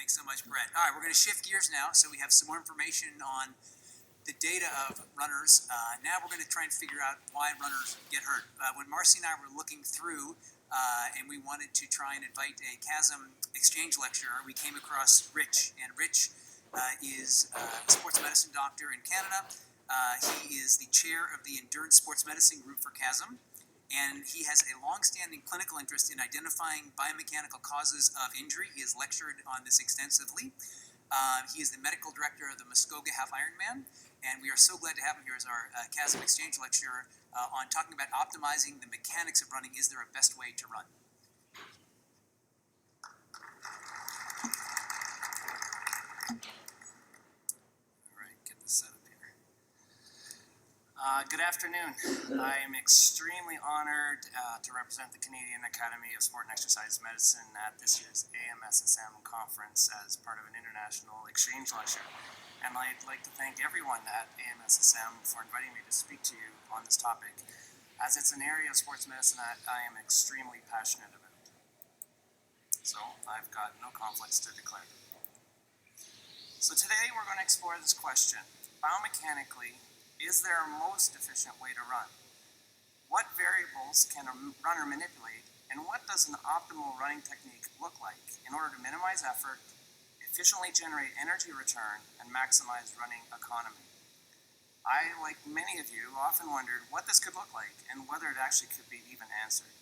Thanks so much, Brett. All right, we're going to shift gears now, so we have some more information on the data of runners. Now we're going to try and figure out why runners get hurt. When Marcy and I were looking through and we wanted to try and invite a CHASM exchange lecturer, we came across Rich. And Rich is a sports medicine doctor in Canada. He is the chair of the Endurance Sports Medicine Group for CHASM. And he has a long-standing clinical interest in identifying biomechanical causes of injury. He has lectured on this extensively. He is the medical director of the Muskoka Half Ironman, and we are so glad to have him here as our CHASM exchange lecturer on talking about optimizing the mechanics of running. Is there a best way to run? All right, get this set up here. Good afternoon. I am extremely honored to represent the Canadian Academy of Sport and Exercise Medicine at this year's AMSSM Conference as part of an international exchange lecture. And I'd like to thank everyone at AMSSM for inviting me to speak to you on this topic, as it's an area of sports medicine that I am extremely passionate about. So I've got no conflicts to declare. So today we're going to explore this question. Biomechanically, is there a most efficient way to run? What variables can a runner manipulate, and what does an optimal running technique look like in order to minimize effort, efficiently generate energy return, and maximize running economy? I, like many of you, often wondered what this could look like and whether it actually could be even answered.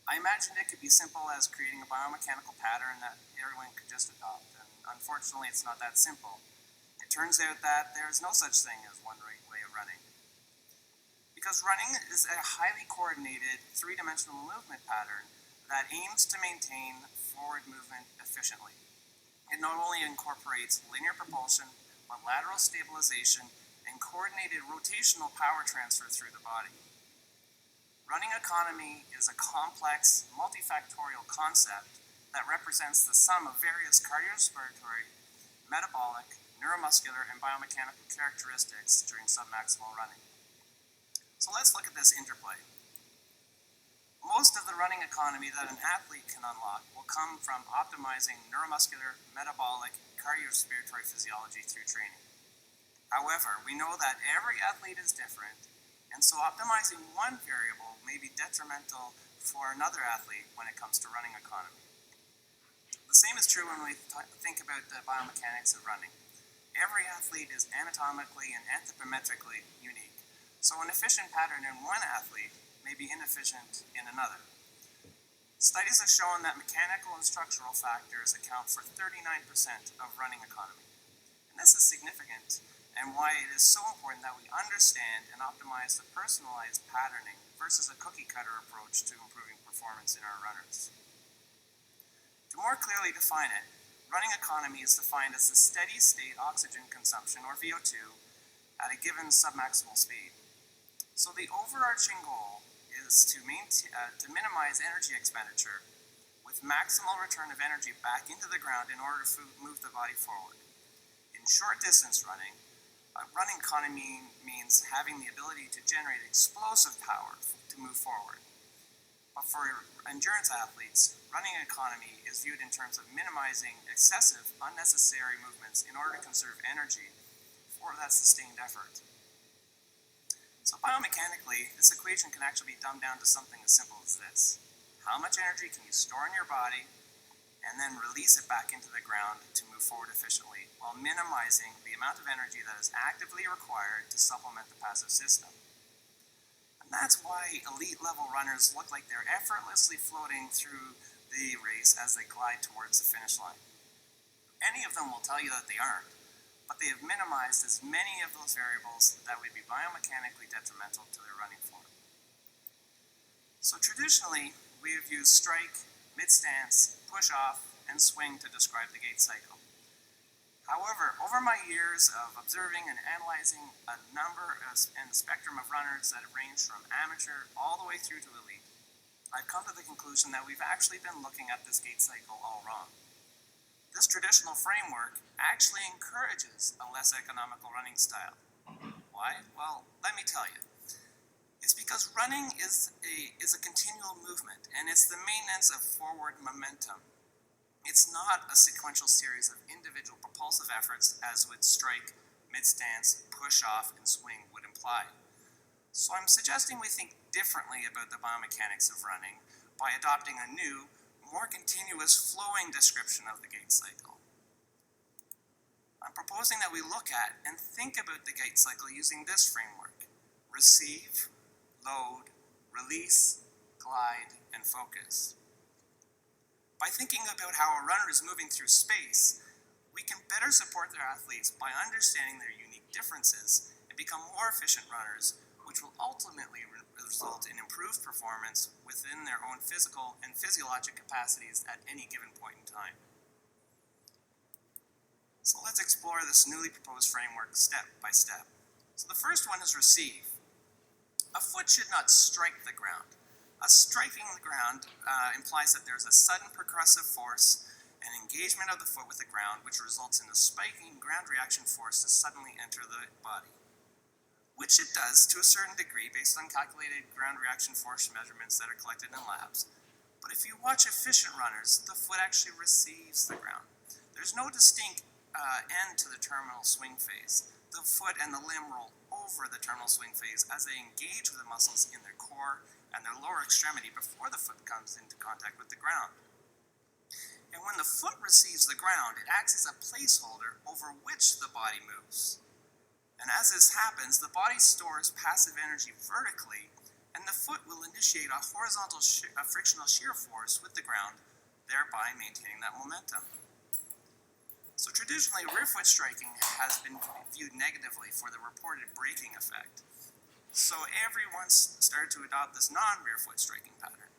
I imagined it could be simple as creating a biomechanical pattern that everyone could just adopt, and unfortunately it's not that simple. It turns out that there is no such thing as one right way of running. Because running is a highly coordinated three-dimensional movement pattern that aims to maintain forward movement efficiently. It not only incorporates linear propulsion, but lateral stabilization and coordinated rotational power transfer through the body. Running economy is a complex, multifactorial concept that represents the sum of various cardiorespiratory, metabolic, neuromuscular, and biomechanical characteristics during submaximal running. So let's look at this interplay. Most of the running economy that an athlete can unlock will come from optimizing neuromuscular, metabolic, cardiorespiratory physiology through training. However, we know that every athlete is different, and so optimizing one variable may be detrimental for another athlete when it comes to running economy. The same is true when we think about the biomechanics of running. Every athlete is anatomically and anthropometrically unique, so an efficient pattern in one athlete may be inefficient in another. Studies have shown that mechanical and structural factors account for 39% of running economy. And this is significant, and why it is so important that we understand and optimize the personalized patterning versus a cookie-cutter approach to improving performance in our runners. To more clearly define it, running economy is defined as the steady-state oxygen consumption, or VO2, at a given submaximal speed. So the overarching goal is to minimize energy expenditure with maximal return of energy back into the ground in order to move the body forward. In short-distance running, running economy means having the ability to generate explosive power to move forward. But for endurance athletes, running economy is viewed in terms of minimizing excessive, unnecessary movements in order to conserve energy for that sustained effort. So biomechanically, this equation can actually be dumbed down to something as simple as this. How much energy can you store in your body and then release it back into the ground to move forward efficiently while minimizing the amount of energy that is actively required to supplement the passive system? That's why elite-level runners look like they're effortlessly floating through the race as they glide towards the finish line. Any of them will tell you that they aren't, but they have minimized as many of those variables that would be biomechanically detrimental to their running form. So traditionally, we have used strike, mid-stance, push-off, and swing to describe the gait cycle. However, over my years of observing and analyzing a number and the spectrum of runners that have ranged from amateur all the way through to elite, I've come to the conclusion that we've actually been looking at this gait cycle all wrong. This traditional framework actually encourages a less economical running style. Why? Well, let me tell you. It's because running is a continual movement, and it's the maintenance of forward momentum. It's not a sequential series of individual propulsive efforts as would strike, mid-stance, push off, and swing would imply. So I'm suggesting we think differently about the biomechanics of running by adopting a new, more continuous flowing description of the gait cycle. I'm proposing that we look at and think about the gait cycle using this framework: receive, load, release, glide, and focus. By thinking about how a runner is moving through space, we can better support their athletes by understanding their unique differences and become more efficient runners, which will ultimately result in improved performance within their own physical and physiologic capacities at any given point in time. So let's explore this newly proposed framework step by step. So the first one is receive. A foot should not strike the ground. A striking the ground implies that there's a sudden percussive force and engagement of the foot with the ground, which results in a spiking ground reaction force to suddenly enter the body, which it does to a certain degree based on calculated ground reaction force measurements that are collected in labs. But if you watch efficient runners, the foot actually receives the ground. There's no distinct end to the terminal swing phase. The foot and the limb roll over the terminal swing phase as they engage with the muscles in their core and their lower extremity before the foot comes into contact with the ground. And when the foot receives the ground, it acts as a placeholder over which the body moves. And as this happens, the body stores passive energy vertically, and the foot will initiate a horizontal frictional shear force with the ground, thereby maintaining that momentum. So traditionally, rear foot striking has been viewed negatively for the reported braking effect. So everyone's started to adopt this non-rear foot striking pattern.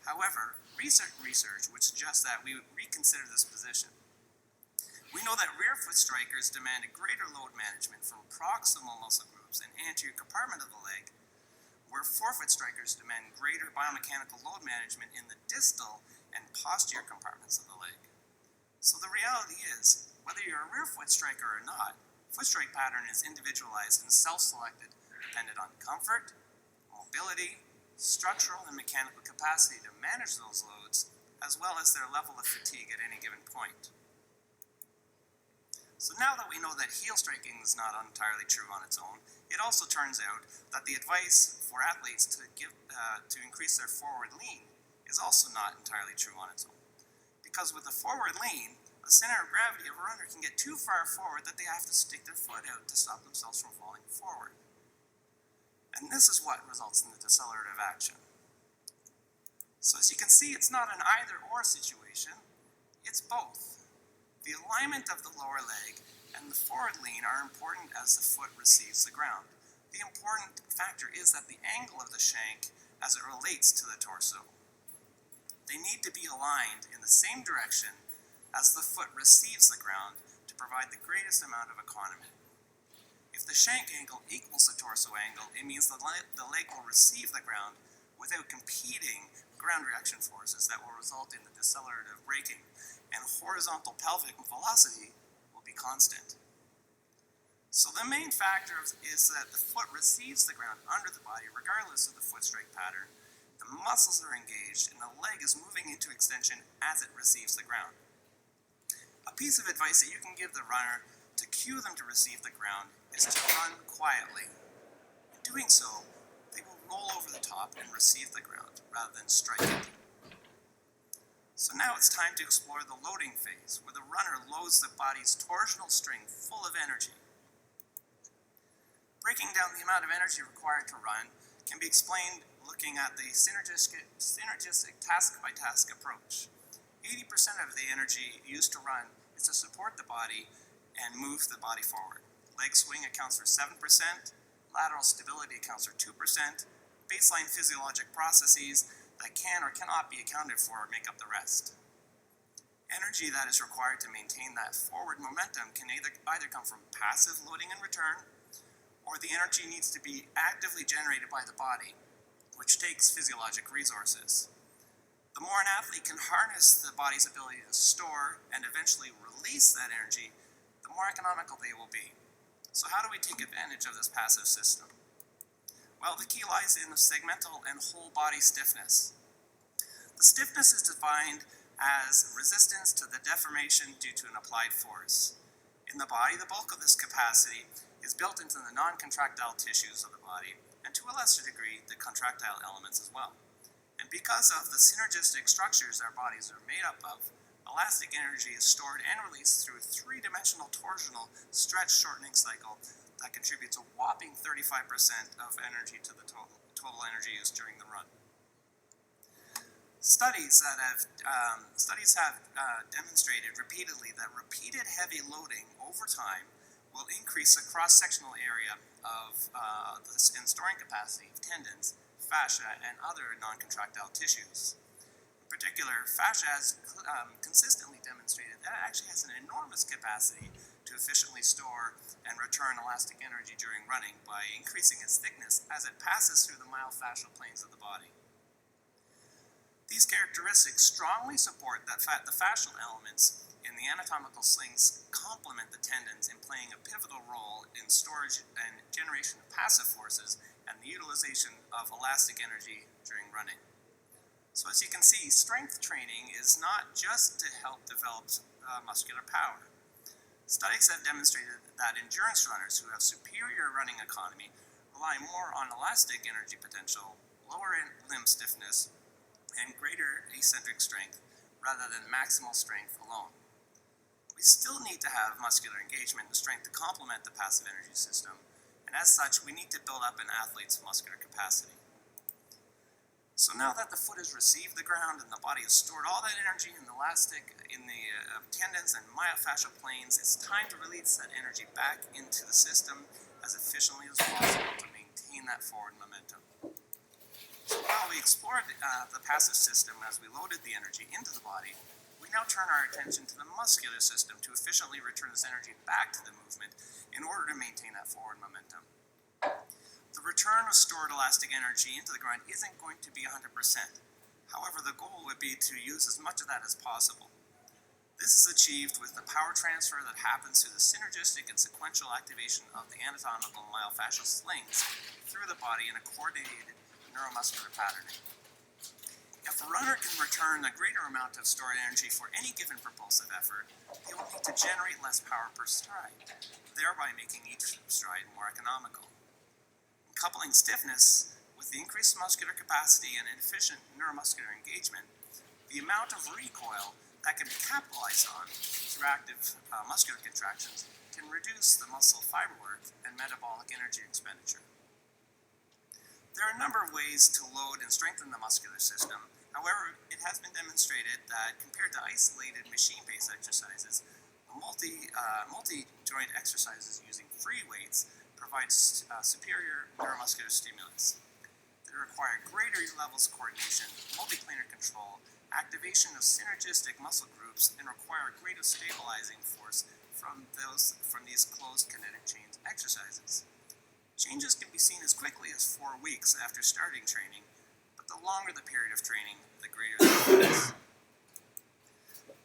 However, recent research would suggest that we would reconsider this position. We know that rear foot strikers demand a greater load management from proximal muscle groups and anterior compartment of the leg, where forefoot strikers demand greater biomechanical load management in the distal and posterior compartments of the leg. So the reality is, whether you're a rear foot striker or not, foot strike pattern is individualized and self-selected, dependent on comfort, mobility, structural and mechanical capacity to manage those loads, as well as their level of fatigue at any given point. So now that we know that heel striking is not entirely true on its own, it also turns out that the advice for athletes to increase their forward lean is also not entirely true on its own. Because with the forward lean, the center of gravity of a runner can get too far forward that they have to stick their foot out to stop themselves from falling forward. And this is what results in the decelerative action. So as you can see, it's not an either-or situation, it's both. The alignment of the lower leg and the forward lean are important as the foot receives the ground. The important factor is that the angle of the shank as it relates to the torso. They need to be aligned in the same direction as the foot receives the ground to provide the greatest amount of economy. If the shank angle equals the torso angle, it means the leg will receive the ground without competing ground reaction forces that will result in the decelerative braking, and horizontal pelvic velocity will be constant. So the main factor is that the foot receives the ground under the body regardless of the foot strike pattern. The muscles are engaged and the leg is moving into extension as it receives the ground. A piece of advice that you can give the runner to cue them to receive the ground is to run quietly. In doing so, they will roll over the top and receive the ground rather than strike it. So now it's time to explore the loading phase, where the runner loads the body's torsional string full of energy. Breaking down the amount of energy required to run can be explained looking at the synergistic task-by-task approach. 80% of the energy used to run is to support the body and move the body forward. Leg swing accounts for 7%, lateral stability accounts for 2%, baseline physiologic processes that can or cannot be accounted for make up the rest. Energy that is required to maintain that forward momentum can either come from passive loading and return, or the energy needs to be actively generated by the body, which takes physiologic resources. The more an athlete can harness the body's ability to store and eventually release that energy, the more economical they will be. So how do we take advantage of this passive system? Well, the key lies in the segmental and whole body stiffness. The stiffness is defined as resistance to the deformation due to an applied force. In the body, the bulk of this capacity is built into the non-contractile tissues of the body, and to a lesser degree, the contractile elements as well. And because of the synergistic structures our bodies are made up of, elastic energy is stored and released through a three-dimensional torsional stretch shortening cycle that contributes a whopping 35% of energy to the total energy used during the run. Studies have demonstrated repeatedly that repeated heavy loading over time will increase the cross-sectional area of and storing capacity of tendons, fascia, and other non-contractile tissues. In particular, fascia has consistently demonstrated that it actually has an enormous capacity to efficiently store and return elastic energy during running by increasing its thickness as it passes through the myofascial planes of the body. These characteristics strongly support that the fascial elements in the anatomical slings complement the tendons in playing a pivotal role in storage and generation of passive forces and the utilization of elastic energy during running. So as you can see, strength training is not just to help develop muscular power. Studies have demonstrated that endurance runners who have superior running economy rely more on elastic energy potential, lower limb stiffness, and greater eccentric strength rather than maximal strength alone. We still need to have muscular engagement and strength to complement the passive energy system, and as such, we need to build up an athlete's muscular capacity. So now that the foot has received the ground and the body has stored all that energy in the tendons and myofascial planes, it's time to release that energy back into the system as efficiently as possible to maintain that forward momentum. So while we explored the passive system as we loaded the energy into the body, we now turn our attention to the muscular system to efficiently return this energy back to the movement in order to maintain that forward momentum. The return of stored elastic energy into the ground isn't going to be 100%. However, the goal would be to use as much of that as possible. This is achieved with the power transfer that happens through the synergistic and sequential activation of the anatomical myofascial slings through the body in a coordinated neuromuscular patterning. If a runner can return a greater amount of stored energy for any given propulsive effort, they will need to generate less power per stride, thereby making each stride more economical. In coupling stiffness with the increased muscular capacity and efficient neuromuscular engagement, the amount of recoil that can be capitalized on through active muscular contractions can reduce the muscle fiber work and metabolic energy expenditure. There are a number of ways to load and strengthen the muscular system. However, it has been demonstrated that compared to isolated machine-based exercises, multi-joint exercises using free weights provide superior neuromuscular stimulus. They require greater levels of coordination, multiplanar control, activation of synergistic muscle groups, and require greater stabilizing force from these closed kinetic chains exercises. Changes can be seen as quickly as 4 weeks after starting training, but the longer the period of training, the greater the difference.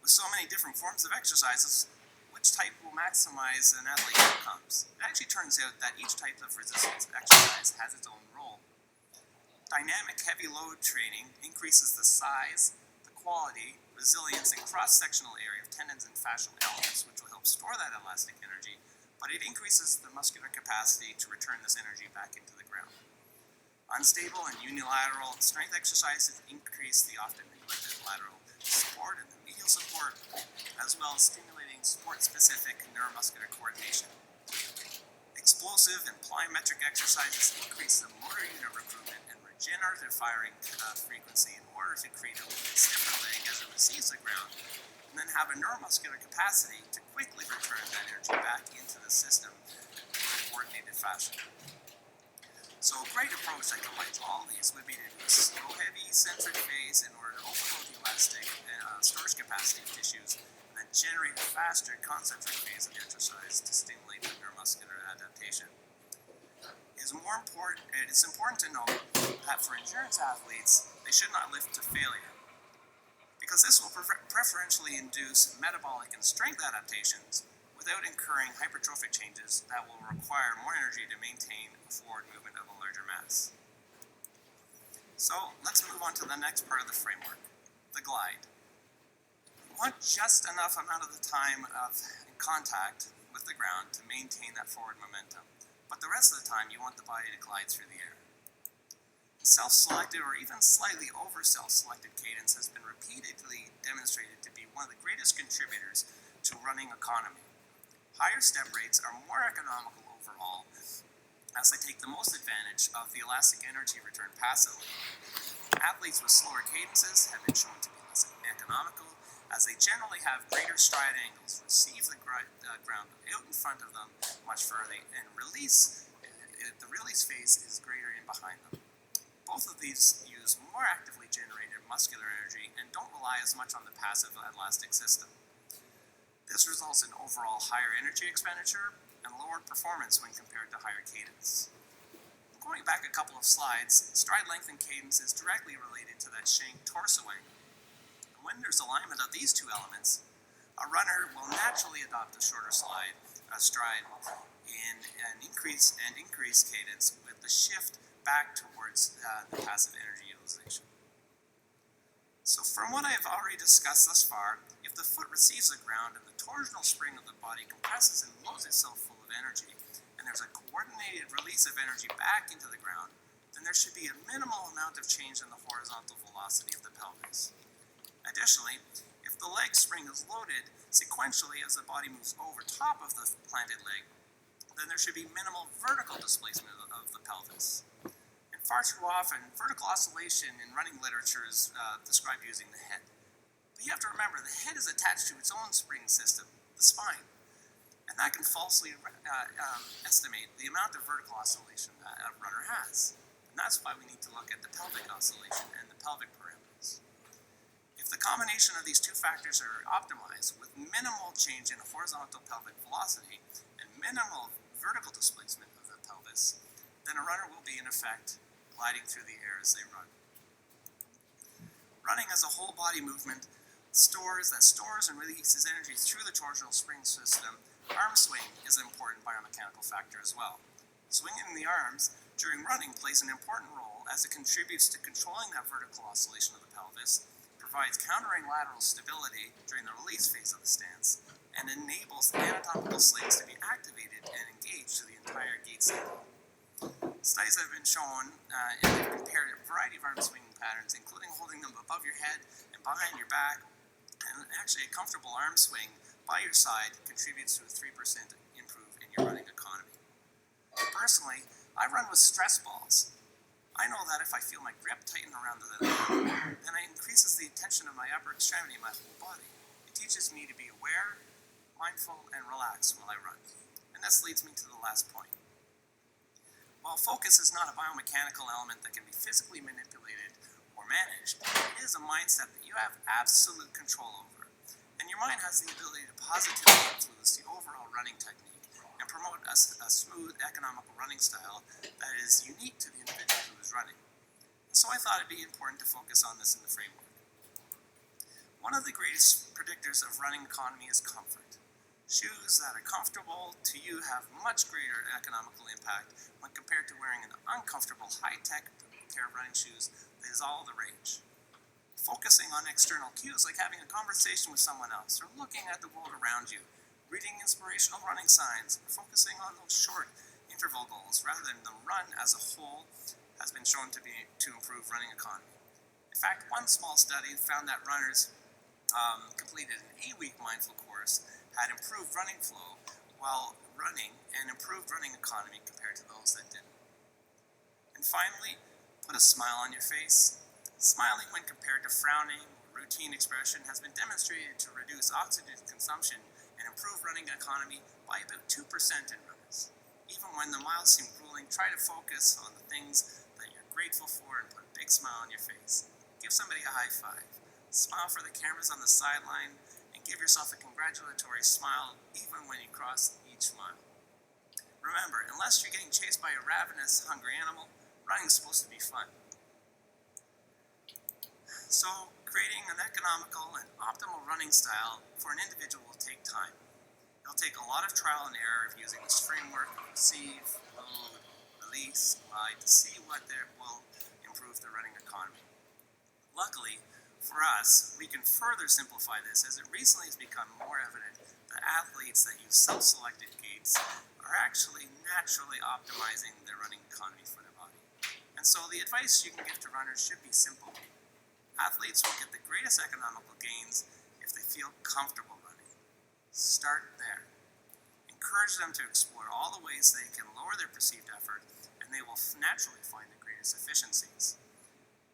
With so many different forms of exercises, which type will maximize an athlete's outcomes? It actually turns out that each type of resistance exercise has its own role. Dynamic heavy load training increases the size, the quality, resilience, and cross-sectional area of tendons and fascial elements, which will help store that elastic energy, but it increases the muscular capacity to return this energy back into the ground. Unstable and unilateral strength exercises increase the often neglected lateral support and the medial support, as well as stimulating sport-specific neuromuscular coordination. Explosive and plyometric exercises increase the motor unit recruitment and regenerative firing frequency in order to create a stiffer leg as it receives the ground, and then have a neuromuscular capacity to quickly return that energy back into the system in a coordinated fashion. So a great approach that combines all these would be to do a slow, heavy, eccentric phase in order to overload the elastic storage capacity of tissues, and then generate a faster concentric phase of exercise to stimulate the neuromuscular adaptation. It is important to note that for endurance athletes, they should not lift to failure, because this will preferentially induce metabolic and strength adaptations without incurring hypertrophic changes that will require more energy to maintain a forward movement of a larger mass. So let's move on to the next part of the framework, the glide. want just enough amount of the time in contact with the ground to maintain that forward momentum, but the rest of the time you want the body to glide through the air. Self-selected or even slightly over self-selected cadence has been repeatedly demonstrated to be one of the greatest contributors to running economy. Higher step rates are more economical overall as they take the most advantage of the elastic energy return passively. Athletes with slower cadences have been shown to be less economical as they generally have greater stride angles, receive the ground out in front of them much further, and the release phase is greater in behind them. Both of these use more actively generated muscular energy and don't rely as much on the passive elastic system. This results in overall higher energy expenditure and lower performance when compared to higher cadence. Going back a couple of slides, stride length and cadence is directly related to that shank torso angle. And when there's alignment of these two elements, a runner will naturally adopt a shorter stride in an increased cadence with the shift back towards the passive energy utilization. So from what I've already discussed thus far, if the foot receives the ground and the torsional spring of the body compresses and blows itself full of energy, and there's a coordinated release of energy back into the ground, then there should be a minimal amount of change in the horizontal velocity of the pelvis. Additionally, if the leg spring is loaded sequentially as the body moves over top of the planted leg, then there should be minimal vertical displacement of the pelvis. And far too often, vertical oscillation in running literature is described using the head. But you have to remember, the head is attached to its own spring system, the spine. And that can falsely estimate the amount of vertical oscillation that a runner has. And that's why we need to look at the pelvic oscillation and the pelvic parameters. If the combination of these two factors are optimized with minimal change in horizontal pelvic velocity and minimal vertical displacement of the pelvis, then a runner will be in effect gliding through the air as they run. Running as a whole body movement stores and releases energy through the torsional spring system. Arm swing is an important biomechanical factor as well. Swinging the arms during running plays an important role as it contributes to controlling that vertical oscillation of the pelvis, provides countering lateral stability during the release phase of the stance, and enables the anatomical slates to be activated and engaged through the entire gait cycle. Studies have been shown and they've compared a variety of arm swinging patterns, including holding them above your head and behind your back, and actually a comfortable arm swing by your side contributes to a 3% improve in your running economy. Personally, I run with stress balls. I know that if I feel my grip tighten around the leg, then it increases the tension of my upper extremity and my whole body. It teaches me to be aware, mindful, and relaxed while I run. And this leads me to the last point. While focus is not a biomechanical element that can be physically manipulated or managed, it is a mindset that you have absolute control over. And your mind has the ability to positively influence the overall running technique and promote a smooth, economical running style that is unique to the individual who is running. And so I thought it'd be important to focus on this in the framework. One of the greatest predictors of running economy is comfort. Shoes that are comfortable to you have much greater economical impact when compared to wearing an uncomfortable, high-tech pair of running shoes that is all the rage. Focusing on external cues like having a conversation with someone else or looking at the world around you, reading inspirational running signs, focusing on those short interval goals rather than the run as a whole has been shown to improve running economy. In fact, one small study found that runners completed an 8-week mindful course had improved running flow while running and improved running economy compared to those that didn't. And finally, put a smile on your face. Smiling when compared to frowning or routine expression has been demonstrated to reduce oxygen consumption and improve running economy by about 2% in runners. Even when the miles seem grueling, try to focus on the things that you're grateful for and put a big smile on your face. Give somebody a high five. Smile for the cameras on the sideline and give yourself a congratulatory smile even when you cross each mile. Remember, unless you're getting chased by a ravenous, hungry animal, running is supposed to be fun. So, creating an economical and optimal running style for an individual will take time. It'll take a lot of trial and error of using this framework of receive, load, release, glide to see what will improve the running economy. Luckily, For us, we can further simplify this as it recently has become more evident that athletes that use self-selected gaits are actually naturally optimizing their running economy for their body. And so the advice you can give to runners should be simple. Athletes will get the greatest economical gains if they feel comfortable running. Start there. Encourage them to explore all the ways they can lower their perceived effort, and they will naturally find the greatest efficiencies.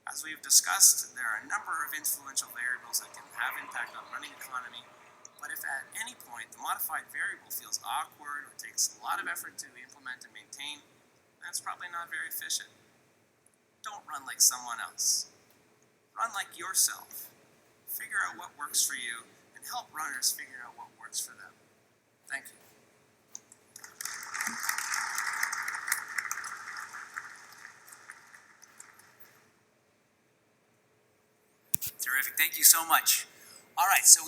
As we've discussed, there are a number of influential variables that can have impact on running economy, but if at any point the modified variable feels awkward or takes a lot of effort to implement and maintain, then it's probably not very efficient. Don't run like someone else. Run like yourself. Figure out what works for you and help runners figure out what works for them. Thank you. Terrific. Thank you so much. All right, so